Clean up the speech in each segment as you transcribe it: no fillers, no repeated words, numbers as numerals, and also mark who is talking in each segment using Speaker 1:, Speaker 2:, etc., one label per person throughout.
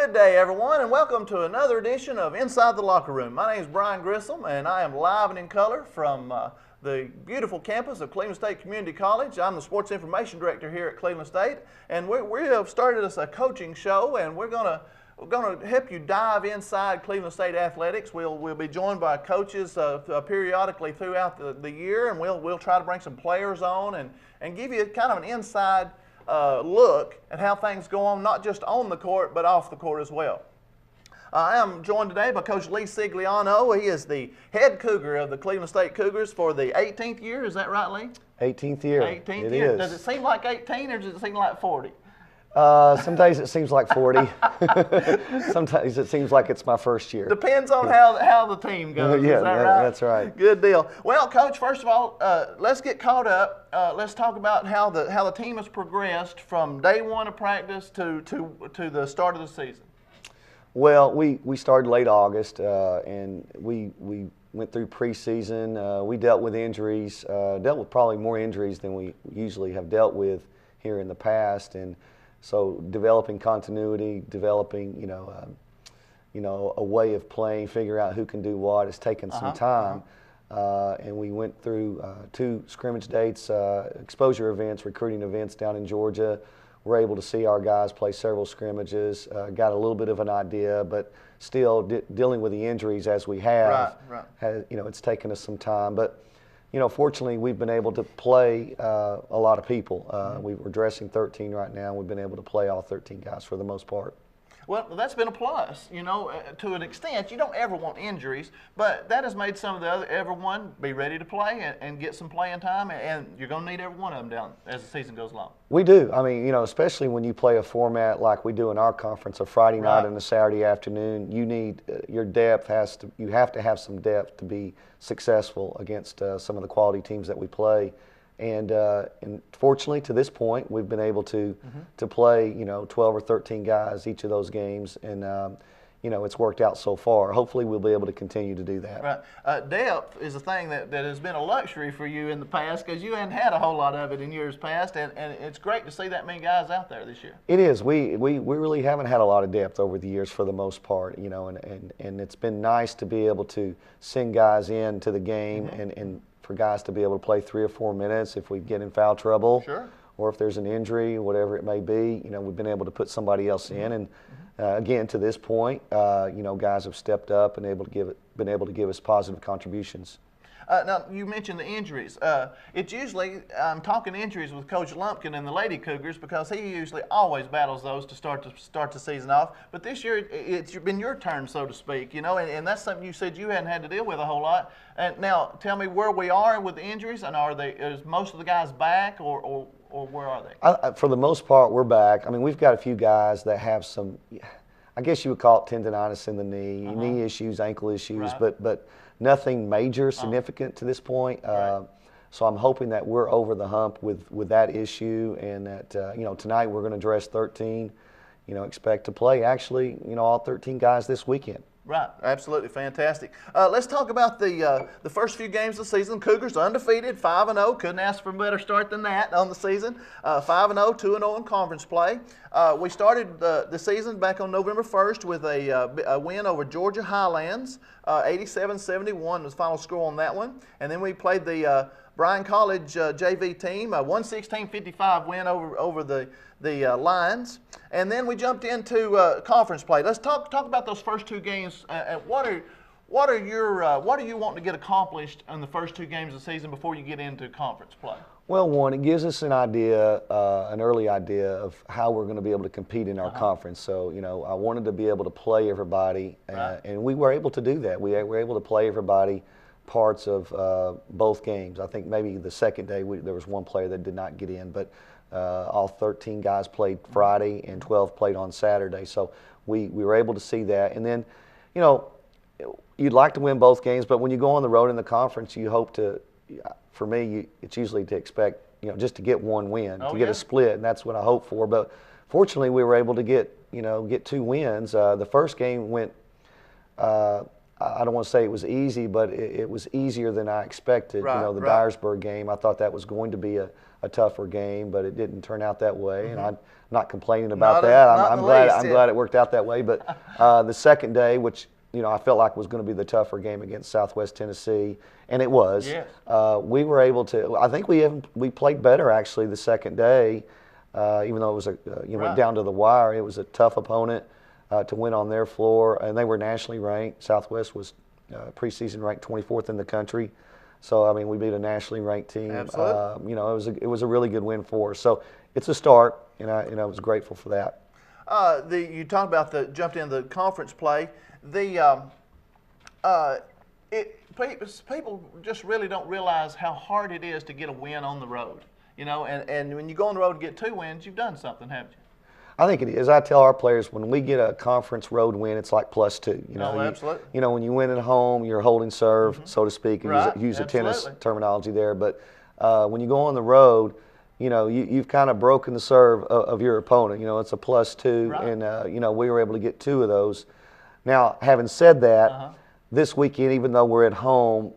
Speaker 1: Good day, everyone, and welcome to another edition of Inside the Locker Room. My name is Brian Grissom, and I am live and in color from the beautiful campus of Cleveland State Community College. I'm the Sports Information Director here at Cleveland State, and we have started us a coaching show, and we're going to help you dive inside Cleveland State athletics. We'll be joined by coaches periodically throughout the year, and we'll try to bring some players on and give you kind of an inside look at how things go on, not just on the court, but off the court as well. I am joined today by Coach Lee Sigliano. He is the head Cougar of the Cleveland State Cougars for the 18th year. Is that right, Lee?
Speaker 2: 18th year.
Speaker 1: 18th year. Does it seem like 18 or does it seem like 40?
Speaker 2: Some days it seems like 40. Sometimes it seems like it's my first year.
Speaker 1: Depends on how the team goes.
Speaker 2: Yeah,
Speaker 1: is that right?
Speaker 2: That's right.
Speaker 1: Good deal. Well, Coach, first of all, let's get caught up. Let's talk about how the team has progressed from day one of practice to the start of the season.
Speaker 2: Well, we started late August, and we went through preseason. We dealt with injuries, dealt with probably more injuries than we usually have dealt with here in the past, and so developing continuity, developing a way of playing, figure out who can do what. It's taken some time, and we went through 2 scrimmage dates, exposure events, recruiting events down in Georgia. We're able to see our guys play several scrimmages, got a little bit of an idea, but still dealing with the injuries as we have, it's taken us some time. But fortunately, we've been able to play a lot of people. We're dressing 13 right now. We've been able to play all 13 guys for the most part.
Speaker 1: Well, that's been a plus, to an extent. You don't ever want injuries, but that has made some of everyone be ready to play and get some playing time, and you're going to need every one of them down as the season goes along.
Speaker 2: We do. I mean, especially when you play a format like we do in our conference, a Friday night and a Saturday afternoon, you need your depth you have to have some depth to be successful against some of the quality teams that we play. And fortunately, to this point, we've been able to play 12 or 13 guys each of those games, and it's worked out so far. Hopefully, we'll be able to continue to do that.
Speaker 1: Right. Depth is a thing that has been a luxury for you in the past because you hadn't had a whole lot of it in years past, and it's great to see that many guys out there this year.
Speaker 2: It is. We really haven't had a lot of depth over the years for the most part, and it's been nice to be able to send guys into the game and for guys to be able to play 3 or 4 minutes if we get in foul trouble, or if there's an injury, whatever it may be. We've been able to put somebody else in, and again, to this point, guys have stepped up and been able to give us positive contributions.
Speaker 1: Now, you mentioned the injuries. It's usually, I'm talking injuries with Coach Lumpkin and the Lady Cougars because he usually always battles those to start the season off. But this year, it's been your turn, so to speak, and that's something you said you hadn't had to deal with a whole lot. And now, tell me where we are with the injuries, and is most of the guys back, or where are they?
Speaker 2: For the most part, we're back. I mean, we've got a few guys that have some, I guess you would call it tendonitis in the knee, knee issues, ankle issues, but nothing major, significant to this point. So I'm hoping that we're over the hump with that issue, and that tonight we're going to dress 13. Expect to play actually all 13 guys this weekend.
Speaker 1: Right, absolutely fantastic. Let's talk about the first few games of the season. Cougars undefeated, 5-0. Couldn't ask for a better start than that on the season. 5-0, 2-0 in conference play. We started the season back on November 1st with a win over Georgia Highlands. 87-71 was the final score on that one. And then we played the Bryan College JV team, a 116-55 win over the Lions. And then we jumped into conference play. Let's talk about those first 2 games. What are you wanting to get accomplished in the first 2 games of the season before you get into conference play?
Speaker 2: Well, one, it gives us an idea, an early idea of how we're going to be able to compete in our conference. So, I wanted to be able to play everybody, and we were able to do that. We were able to play everybody parts of both games. I think maybe the second day there was one player that did not get in, but all 13 guys played Friday and 12 played on Saturday. So we were able to see that. And then, you'd like to win both games, but when you go on the road in the conference, you hope to, for me, it's usually to expect, just to get one win, to get a split, and that's what I hope for. But fortunately, we were able to get 2 wins. The first game went, I don't want to say it was easy, but it was easier than I expected. The Dyersburg game, I thought that was going to be a a tougher game, but it didn't turn out that way, and I'm not complaining about that. I'm glad it worked out that way. But the second day, which I felt like was going to be the tougher game against Southwest Tennessee, and it was.
Speaker 1: Yes.
Speaker 2: We were able to. I think we played better actually the second day, even though it was went down to the wire. It was a tough opponent to win on their floor, and they were nationally ranked. Southwest was preseason ranked 24th in the country. So, I mean, we beat a nationally ranked team.
Speaker 1: Absolutely.
Speaker 2: It was a really good win for us. So it's a start, and I was grateful for that.
Speaker 1: You talked about jumped in the conference play. People just really don't realize how hard it is to get a win on the road. And when you go on the road and get 2 wins, you've done something, haven't you?
Speaker 2: I think it is. I tell our players when we get a conference road win, it's like +2.
Speaker 1: Absolutely.
Speaker 2: When you win at home, you're holding serve, so to speak, and
Speaker 1: Right.
Speaker 2: use the
Speaker 1: Absolutely.
Speaker 2: tennis terminology there. But when you go on the road, you've kind of broken the serve of your opponent. It's a +2,
Speaker 1: Right.
Speaker 2: and we were able to get 2 of those. Now, having said that, this weekend, even though we're at home,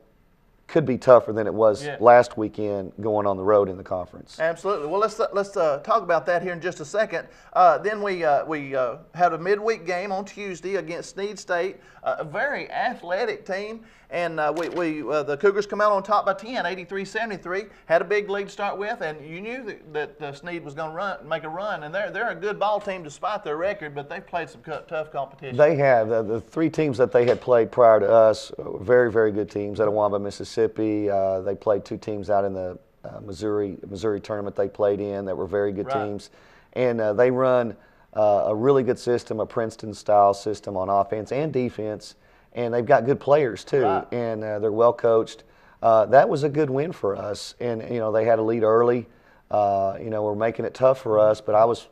Speaker 2: could be tougher than it was last weekend going on the road in the conference.
Speaker 1: Absolutely. Well, let's talk about that here in just a second. Then we had a midweek game on Tuesday against Snead State, a very athletic team, and the Cougars come out on top by 10, 83-73. Had a big lead to start with, and you knew that Snead was going to make a run, and they're a good ball team despite their record, but they've played some tough competition.
Speaker 2: They have. The 3 teams that they had played prior to us were very, very good teams. Etowah, Mississippi. They played 2 teams out in the Missouri tournament they played in that were very good teams. And they run a really good system, a Princeton-style system on offense and defense. And they've got good players, too.
Speaker 1: Right.
Speaker 2: And they're well coached. That was a good win for us. And, they had a lead early. We're making it tough for us. But I was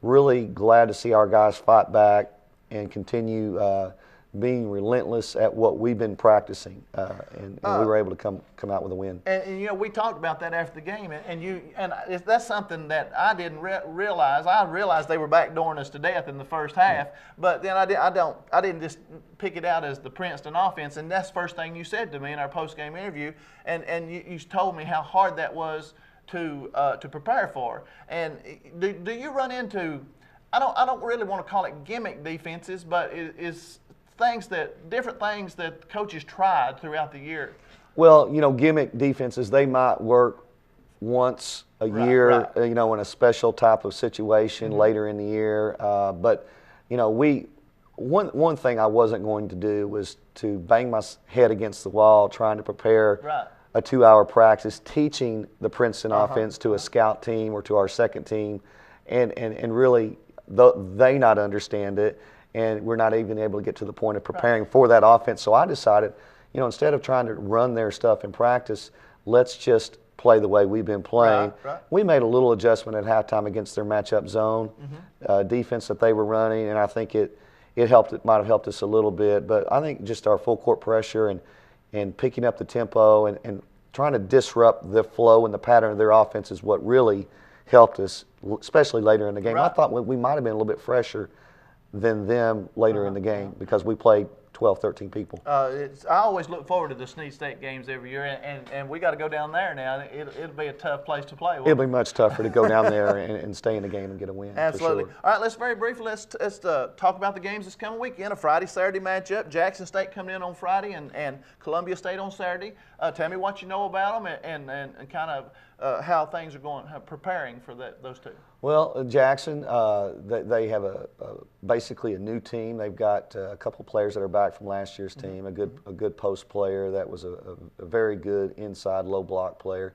Speaker 2: really glad to see our guys fight back and continue being relentless at what we've been practicing, and we were able to come out with a win.
Speaker 1: And we talked about that after the game, and that's something that I didn't realize. I realized they were backdooring us to death in the first half, but then I didn't just pick it out as the Princeton offense, and that's the first thing you said to me in our post-game interview, and you told me how hard that was to prepare for. And do you run into, I don't really want to call it gimmick defenses, but is different things that coaches tried throughout the year?
Speaker 2: Well, gimmick defenses, they might work once a year, in a special type of situation later in the year. But, one thing I wasn't going to do was to bang my head against the wall trying to prepare a 2-hour practice teaching the Princeton offense to a scout team or to our second team, and really they not understand it. And we're not even able to get to the point of preparing for that offense. So I decided, instead of trying to run their stuff in practice, let's just play the way we've been playing.
Speaker 1: Right.
Speaker 2: We made a little adjustment at halftime against their matchup zone defense that they were running, and I think it helped. It might have helped us a little bit, but I think just our full court pressure and picking up the tempo and trying to disrupt the flow and the pattern of their offense is what really helped us, especially later in the game. I thought we might have been a little bit fresher than them later in the game because we played 12, 13 people.
Speaker 1: I always look forward to the Snead State games every year, and we got to go down there now. It'll be a tough place to play.
Speaker 2: It'll be much tougher to go down there and stay in the game and get a win.
Speaker 1: Absolutely.
Speaker 2: For sure.
Speaker 1: All right, let's very briefly let's talk about the games this coming weekend. A Friday-Saturday matchup. Jackson State coming in on Friday and Columbia State on Saturday. Tell me what you know about them and kind of how things are going, preparing for those two.
Speaker 2: Well, Jackson, they have basically a new team. They've got a couple players that are back from last year's team. A good post player that was a very good inside low block player.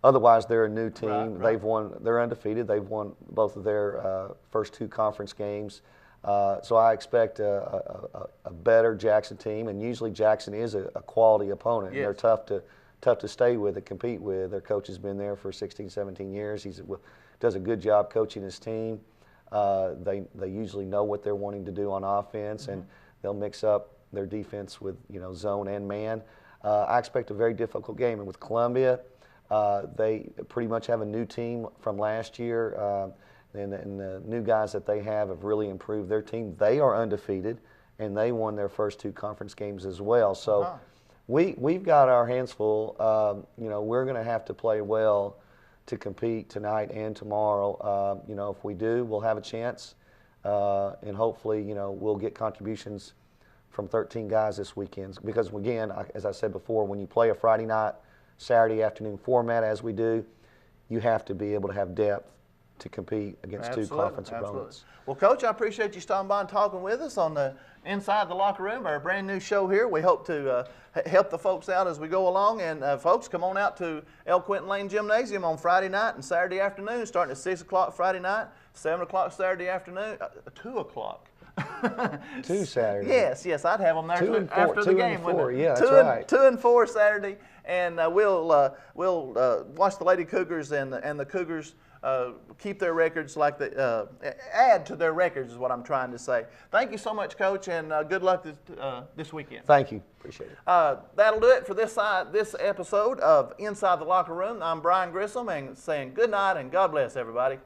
Speaker 2: Otherwise, they're a new team.
Speaker 1: Right.
Speaker 2: They're undefeated. They've won both of their first 2 conference games. So I expect a better Jackson team. And usually Jackson is a quality opponent.
Speaker 1: Yes.
Speaker 2: And they're tough to stay with and compete with. Their coach has been there for 16, 17 years. He does a good job coaching his team. They usually know what they're wanting to do on offense, and they'll mix up their defense with zone and man. I expect a very difficult game. And with Columbia, they pretty much have a new team from last year, and the new guys that they have really improved their team. They are undefeated, and they won their first 2 conference games as well. So we've got our hands full. We're going to have to play well to compete tonight and tomorrow. You know, if we do, we'll have a chance, and hopefully, you know, we'll get contributions from 13 guys this weekend. Because again, as I said before, when you play a Friday night, Saturday afternoon format as we do, you have to be able to have depth to compete against two conference opponents.
Speaker 1: Well, Coach, I appreciate you stopping by and talking with us on the Inside the Locker Room, our brand new show here. We hope to help the folks out as we go along. And folks, come on out to El Quentin Lane Gymnasium on Friday night and Saturday afternoon, starting at 6 o'clock Friday night, 7 o'clock Saturday afternoon, 2 o'clock.
Speaker 2: 2 Saturday.
Speaker 1: Yes, I'd have them there after the game.
Speaker 2: 4, yeah, that's right.
Speaker 1: 2 and 4 Saturday, and we'll watch the Lady Cougars and the Cougars keep their records like they add to their records is what I'm trying to say. Thank you so much, Coach, and good luck this weekend.
Speaker 2: Thank you. Appreciate it.
Speaker 1: That'll do it for this episode of Inside the Locker Room. I'm Brian Grissom, and saying good night and God bless everybody.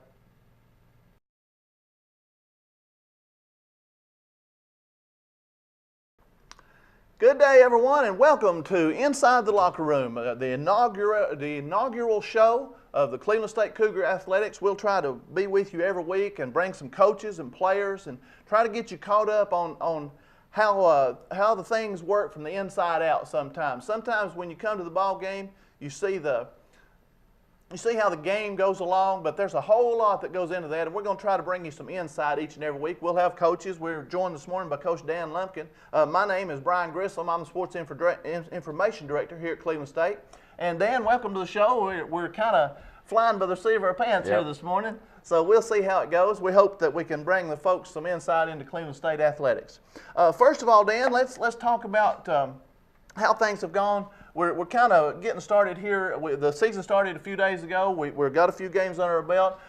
Speaker 1: Good day, everyone, and welcome to Inside the Locker Room, the inaugural show of the Cleveland State Cougar Athletics. We'll try to be with you every week and bring some coaches and players and try to get you caught up on how the things work from the inside out sometimes. Sometimes when you come to the ball game, you see how the game goes along, but there's a whole lot that goes into that, and we're going to try to bring you some insight each and every week. We'll have coaches. We're joined this morning by Coach Dan Lumpkin. My name is Brian Grissom. I'm the Sports Information Director here at Cleveland State. And Dan, welcome to the show. We're kind of flying by the seat of our pants here this morning, so we'll see how it goes. We hope that we can bring the folks some insight into Cleveland State athletics. First of all, Dan, let's talk about how things have gone. We're kind of getting started here. The season started a few days ago. We've got a few games under our belt.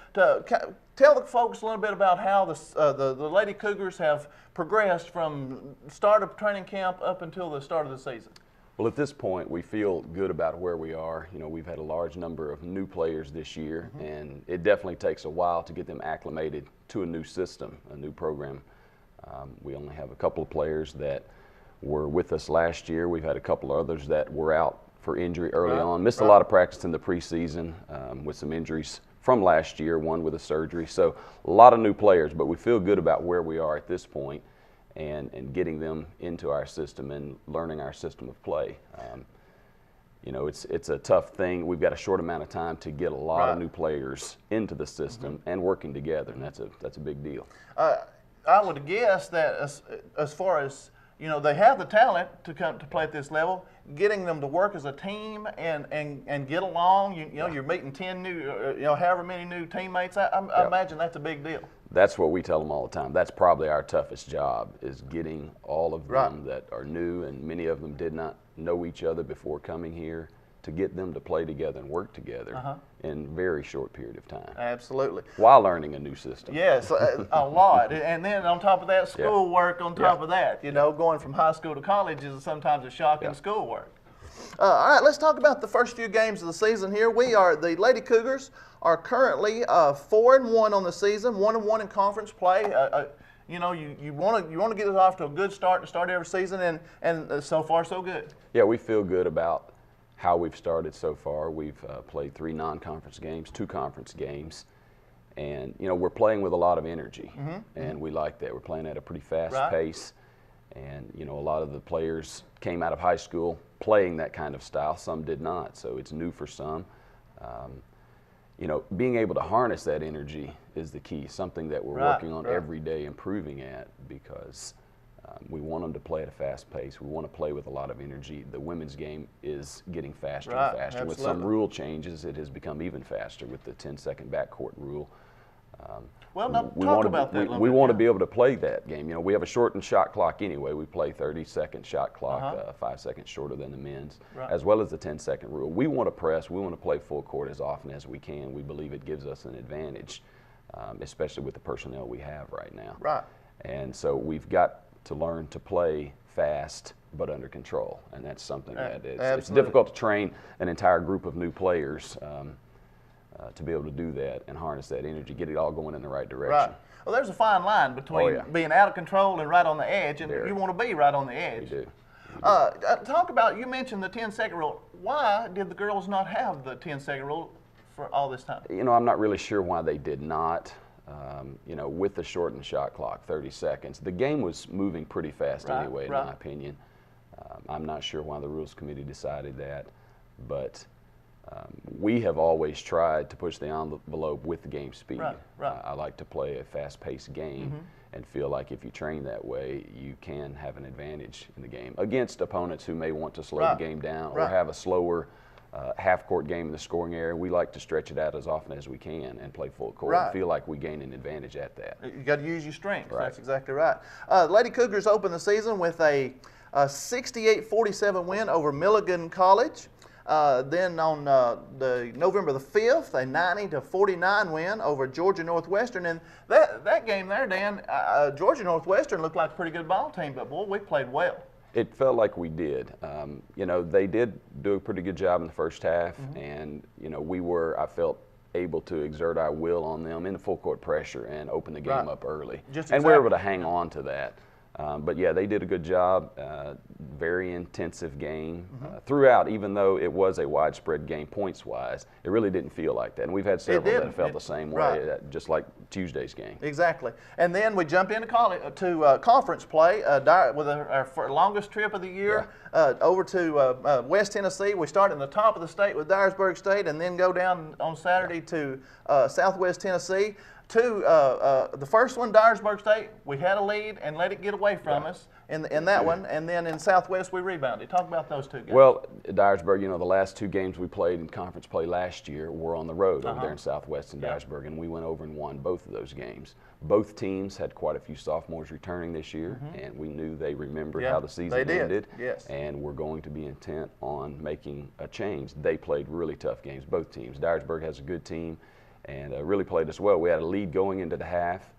Speaker 1: Tell the folks a little bit about how the Lady Cougars have progressed from start of training camp up until the start of the season.
Speaker 3: Well, at this point, we feel good about where we are. You know, we've had a large number of new players this year, and it definitely takes a while to get them acclimated to a new system, a new program. We only have a couple of players that were with us last year. We've had a couple of others that were out for injury early on. Missed a lot of practice in the preseason with some injuries from last year, one with a surgery. So a lot of new players, but we feel good about where we are at this point and getting them into our system and learning our system of play. You know, it's a tough thing. We've got a short amount of time to get a lot of new players into the system and working together, and that's a big deal.
Speaker 1: I would guess that as far as, you know, they have the talent to come to play at this level. Getting them to work as a team and get along. You know, you're meeting 10 new, however many new teammates. I imagine that's a big deal.
Speaker 3: That's what we tell them all the time. That's probably our toughest job, is getting all of them that are new, and many of them did not know each other before coming here, to get them to play together and work together in a very short period of time.
Speaker 1: Absolutely.
Speaker 3: While learning a new system.
Speaker 1: Yes, a lot. And then on top of that, schoolwork on top of that. You know, going from high school to college is sometimes a shock in schoolwork. All right, let's talk about the first few games of the season here. The Lady Cougars are currently 4-1 on the season, 1-1 in conference play. You know, you want to get it off to a good start to start every season, and so far so good. Yeah,
Speaker 3: we feel good about how we've started so far. We've played 3 non-conference games, 2 conference games, and you know, we're playing with a lot of energy, and we like that. We're playing at a pretty fast pace, and you know, a lot of the players came out of high school playing that kind of style. Some did not, so it's new for some. You know, being able to harness that energy is the key, something that we're working on every day, improving at, because we want them to play at a fast pace. We want to play with a lot of energy. The women's game is getting faster and faster. With some rule changes, it has become even faster with the 10-second backcourt rule.
Speaker 1: Well, now talk about that a little bit.
Speaker 3: We want to be able to play that game. You know, we have a shortened shot clock anyway. We play 30-second shot clock, 5 seconds shorter than the men's, as well as the 10-second rule. We want to press. We want to play full court as often as we can. We believe it gives us an advantage, especially with the personnel we have right now.
Speaker 1: Right.
Speaker 3: And so we've got to learn to play fast but under control, and that's something that it's difficult to train an entire group of new players to be able to do that and harness that energy, get it all going in the right direction.
Speaker 1: Right. Well, there's a fine line between being out of control and right on the edge, and you want to be right on the edge.
Speaker 3: You do.
Speaker 1: Talk about, you mentioned the 10-second rule. Why did the girls not have the 10-second rule for all this time?
Speaker 3: You know, I'm not really sure why they did not. You know, with the shortened shot clock, 30 seconds, the game was moving pretty fast anyway, in my opinion. I'm not sure why the Rules Committee decided that, but we have always tried to push the envelope with the game speed. I like to play a fast-paced game and feel like if you train that way, you can have an advantage in the game against opponents who may want to slow the game down or have a slower half-court game in the scoring area. We like to stretch it out as often as we can and play full court and feel like we gain an advantage at that.
Speaker 1: You got to use your strength. That's exactly right. Lady Cougars opened the season with a 68-47 win over Milligan College. Then on the November the 5th, a 90-49 win over Georgia Northwestern. And that game there, Dan, Georgia Northwestern looked like a pretty good ball team, but boy, we played well.
Speaker 3: It felt like we did. You know, they did do a pretty good job in the first half, and you know, I felt, able to exert our will on them in the full court pressure and open the game up early. And we were able to hang on to that. But yeah, they did a good job. Very intensive game throughout, even though it was a widespread game points-wise. It really didn't feel like that. And we've had several that felt the same way, just like Tuesday's game.
Speaker 1: Exactly. And then we jump into conference play with our longest trip of the year over to West Tennessee. We start in the top of the state with Dyersburg State and then go down on Saturday to Southwest Tennessee. The first one, Dyersburg State, we had a lead and let it get away from us in that one, and then in Southwest we rebounded. Talk about those two games.
Speaker 3: Well, Dyersburg, you know, the last two games we played in conference play last year were on the road over there in Southwest and Dyersburg, and we went over and won both of those games. Both teams had quite a few sophomores returning this year, and we knew they remembered how the season ended, and were going to be intent on making a change. They played really tough games, both teams. Dyersburg has a good team and really played us well. We had a lead going into the half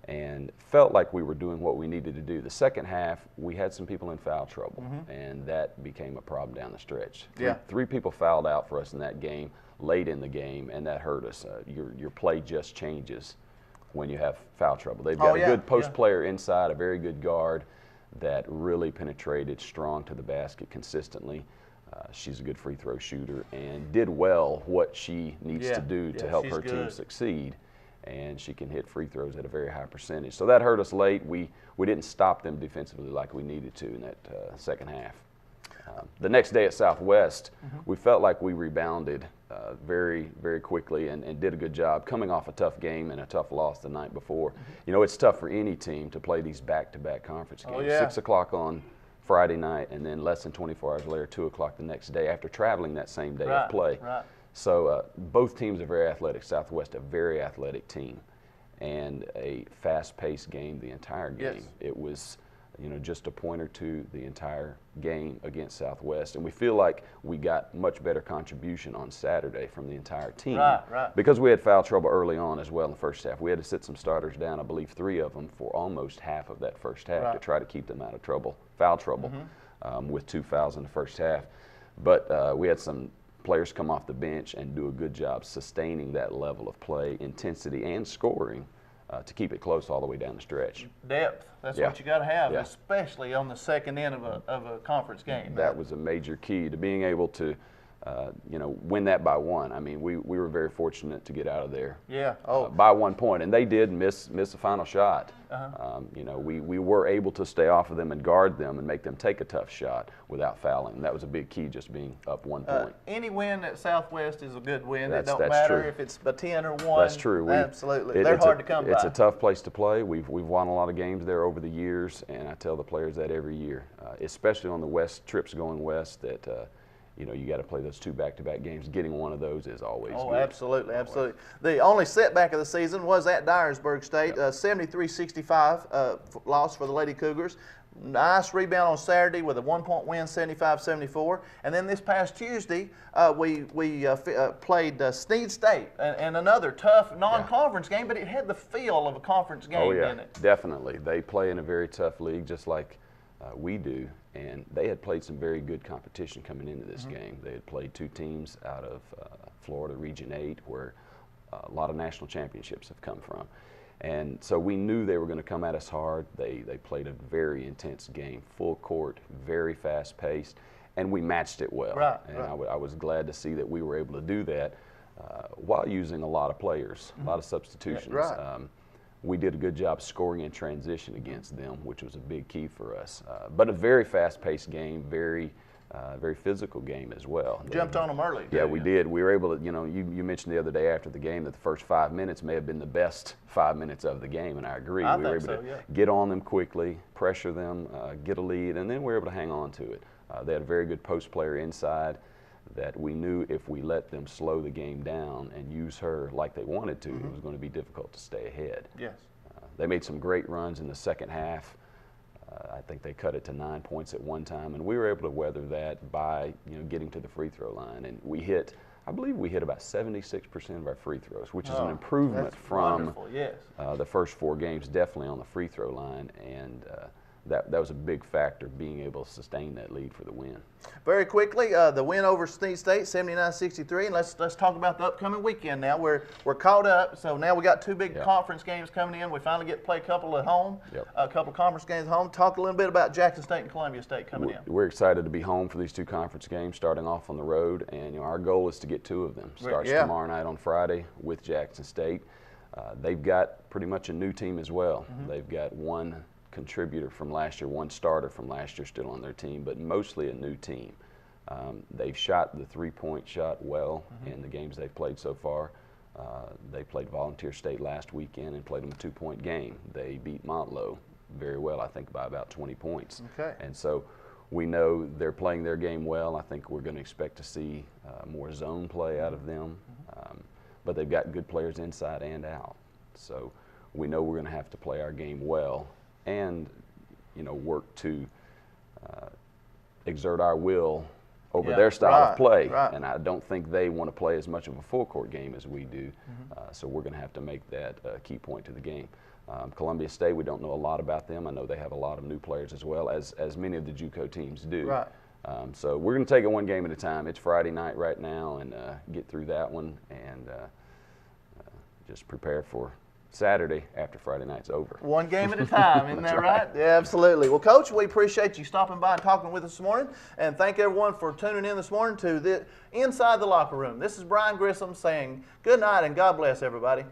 Speaker 3: and felt like we were doing what we needed to do. The second half, we had some people in foul trouble, and that became a problem down the stretch. Three people fouled out for us in that game, late in the game, and that hurt us. Your play just changes when you have foul trouble. They've got a good post player inside, a very good guard that really penetrated strong to the basket consistently. She's a good free throw shooter and did well what she needs to do to help her team succeed. And she can hit free throws at a very high percentage. So that hurt us late. We didn't stop them defensively like we needed to in that second half. The next day at Southwest, we felt like we rebounded very, very quickly and did a good job coming off a tough game and a tough loss the night before. You know, it's tough for any team to play these back-to-back conference games. 6 o'clock on Friday night, and then less than 24 hours later, 2 o'clock the next day after traveling that same day of play. So both teams are very athletic. Southwest, a very athletic team, and a fast-paced game the entire game. It was, you know, just a point or two the entire game against Southwest, and we feel like we got much better contribution on Saturday from the entire team because we had foul trouble early on as well in the first half. We had to sit some starters down, I believe 3 of them, for almost half of that first half to try to keep them out of trouble, foul trouble, with 2 fouls in the first half. But we had some players come off the bench and do a good job sustaining that level of play, intensity, and scoring to keep it close all the way down the stretch.
Speaker 1: Depth, that's what you got to have, especially on the second end of a conference game.
Speaker 3: That was a major key to being able to, you know, win that by 1. I mean, we were very fortunate to get out of there by 1 point, and they did miss the final shot. You know, we were able to stay off of them and guard them and make them take a tough shot without fouling. That was a big key, just being up 1 point.
Speaker 1: Any win at Southwest is a good win. It don't matter if it's a 10 or 1.
Speaker 3: That's true.
Speaker 1: Absolutely. They're hard to come by.
Speaker 3: It's a tough place to play. We've won a lot of games there over the years, and I tell the players that every year, especially on the west trips going west, that you know, you got to play those 2 back-to-back games. Getting one of those is always good.
Speaker 1: Absolutely, absolutely. The only setback of the season was at Dyersburg State, 73-65 loss for the Lady Cougars. Nice rebound on Saturday with a 1-point win, 75-74. And then this past Tuesday, we played Snead State, and another tough non-conference game, but it had the feel of a conference game, didn't it?
Speaker 3: Definitely. They play in a very tough league, just like we do. And they had played some very good competition coming into this game. They had played 2 teams out of Florida Region 8, where a lot of national championships have come from. And so we knew they were going to come at us hard. They played a very intense game, full court, very fast paced, and we matched it well. I was glad to see that we were able to do that. while using a lot of players, a lot of substitutions.
Speaker 1: Yeah, right.
Speaker 3: We did a good job scoring in transition against them, which was a big key for us. But a very fast-paced game, very physical game as well.
Speaker 1: Jumped on them early.
Speaker 3: Yeah, we did. We were able to, you mentioned the other day after the game that the first 5 minutes may have been the best 5 minutes of the game, and I agree. We were able to get on them quickly, pressure them, get a lead, and then we were able to hang on to it. They had a very good post player inside that we knew if we let them slow the game down and use her like they wanted to, it was going to be difficult to stay ahead.
Speaker 1: Yes.
Speaker 3: They made some great runs in the second half. I think they cut it to 9 points at one time, and we were able to weather that by getting to the free throw line. And we hit, I believe we hit about 76% of our free throws, which is an improvement from the first 4 games, definitely on the free throw line. And that was a big factor, being able to sustain that lead for the win.
Speaker 1: Very quickly, the win over Sneed State, 79-63, and let's talk about the upcoming weekend now. We're caught up, so now we got 2 big conference games coming in. We finally get to play a couple at home, a couple of conference games at home. Talk a little bit about Jackson State and Columbia State coming in.
Speaker 3: We're excited to be home for these 2 conference games, starting off on the road, and our goal is to get 2 of them. Starts tomorrow night on Friday with Jackson State. They've got pretty much a new team as well. They've got 1 contributor from last year, 1 starter from last year still on their team, but mostly a new team. They've shot the 3-point shot well in the games they've played so far. They played Volunteer State last weekend and played them a 2-point game. They beat Montlow very well, I think by about 20 points.
Speaker 1: Okay.
Speaker 3: And so we know they're playing their game well. I think we're going to expect to see more zone play out of them. But they've got good players inside and out. So we know we're going to have to play our game well and work to exert our will over their style of play.
Speaker 1: Right.
Speaker 3: And I don't think they want to play as much of a full court game as we do. So we're going to have to make that a key point to the game. Columbia State, we don't know a lot about them. I know they have a lot of new players as well, as many of the JUCO teams do.
Speaker 1: Right.
Speaker 3: So we're going to take it 1 game at a time. It's Friday night right now, and get through that one and just prepare for Saturday after Friday night's over.
Speaker 1: 1 game at a time, isn't that right? Yeah, absolutely. Well, Coach, we appreciate you stopping by and talking with us this morning, and thank everyone for tuning in this morning to Inside the Locker Room. This is Brian Grissom saying good night and God bless everybody.